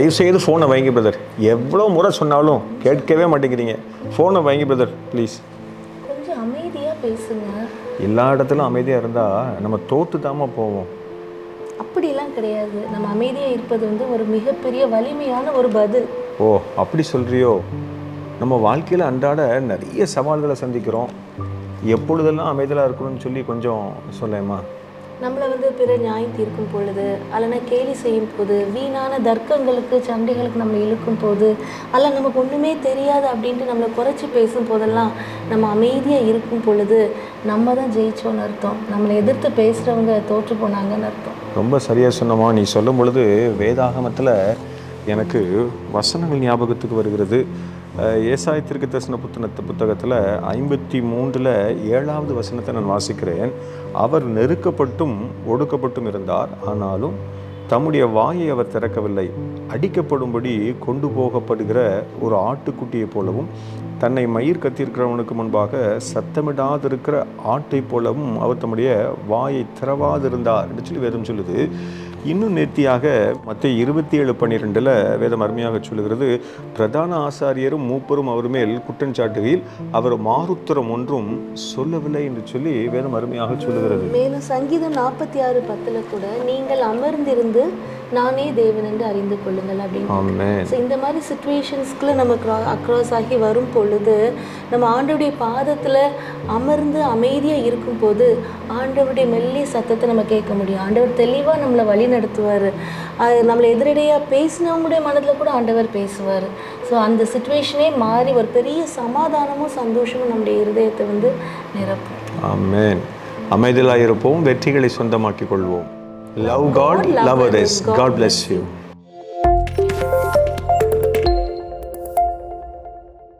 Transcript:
தயவுசெய்து ஃபோனை வைங்க பிரதர். எவ்வளோ முறை சொன்னாலும் கேட்கவே மாட்டேங்கிறீங்க. ஃபோனை வைங்க பிரதர் ப்ளீஸ். கொஞ்சம் அமைதியாக பேசுங்க. எல்லா இடத்துலையும் அமைதியாக இருந்தால் நம்ம தோற்று தாமா போவோம். அப்படிலாம் கிடையாது. நம்ம அமைதியாக இருப்பது வந்து ஒரு மிகப்பெரிய வலிமையான ஒரு பதில். ஓ, அப்படி சொல்கிறியோ? நம்ம வாழ்க்கையில் அன்றாட நிறைய சவால்களை சந்திக்கிறோம். எப்பொழுதெல்லாம் அமைதியாக இருக்கணும்னு சொல்லி கொஞ்சம் சொல்லேம்மா. நம்மளை வந்து பிற நியாயம் தீர்க்கும் பொழுது, அல்லனா கேலி செய்யும் போது, வீணான தர்க்கங்களுக்கு சண்டைகளுக்கு நம்மளை இழுக்கும் போது, அல்ல நமக்கு ஒன்றுமே தெரியாது அப்படின்ட்டு நம்மளை குறைச்சி பேசும் போதெல்லாம் நம்ம அமைதியாக இருக்கும் பொழுது நம்ம தான் ஜெயிச்சோன்னு அர்த்தம். நம்மளை எதிர்த்து பேசுகிறவங்க தோற்று போனாங்கன்னு அர்த்தம். ரொம்ப சரியாக சொன்னோமா. நீ சொல்லும் பொழுது வேதாகமத்தில் எனக்கு வசனங்கள் ஞாபகத்துக்கு வருகிறது. ஏசாயா தீர்க்கதரிசன புத்தகத்தில் 53 7வது வசனத்தை நான் வாசிக்கிறேன். அவர் நெருக்கப்பட்டும் ஒடுக்கப்பட்டும் இருந்தார், ஆனாலும் தம்முடைய வாயை அவர் திறக்கவில்லை. அடிக்கப்படும்படி கொண்டு போகப்படுகிற ஒரு ஆட்டுக்குட்டியை போலவும், தன்னை மயிர் கத்திருக்கிறவனுக்கு முன்பாக சத்தமிடாதிருக்கிற ஆட்டை போலவும் அவர் தம்முடைய வாயை திறவாதிருந்தார் என்று சொல்லி வேதம் சொல்லுது. இன்னும் நேர்த்தியாக மத்தேயு 27:12 வேதம் அருமையாக சொல்லுகிறது, பிரதான ஆசாரியரும் மூப்பரும் அவர் மேல் குற்றஞ்சாட்டுகையில் அவர் மாறுத்தரம் ஒன்றும் சொல்லவில்லை என்று சொல்லி வேதம் அருமையாக சொல்லுகிறது. மேலும் சங்கீதம் 46:10 கூட, நீங்கள் அமர்ந்திருந்து நானே தேவன் என்று அறிந்து கொள்ளுங்கள் அப்படின்னு. இந்த மாதிரி சிச்சுவேஷன்ஸ்குள்ள நம்ம அக்ராஸ் ஆகி வரும் பொழுது நம்ம ஆண்டவருடைய பாதத்தில் அமர்ந்து அமைதியாக இருக்கும் போது ஆண்டவருடைய மெல்லிய சத்தத்தை நம்ம கேட்க முடியும். ஆண்டவர் தெளிவாக நம்மளை வழி நடத்துவார். நம்மளை எதிரடையாக பேசினவங்களுடைய மனதில் கூட ஆண்டவர் பேசுவார். ஸோ அந்த சிச்சுவேஷனே மாறி ஒரு பெரிய சமாதானமும் சந்தோஷமும் நம்முடைய இருதயத்தை வந்து நிரப்பும். ஆமென். அமைதியாக இருப்போம், வெற்றிகளை சொந்தமாக்கிக் கொள்வோம். Love God, love others. God bless you.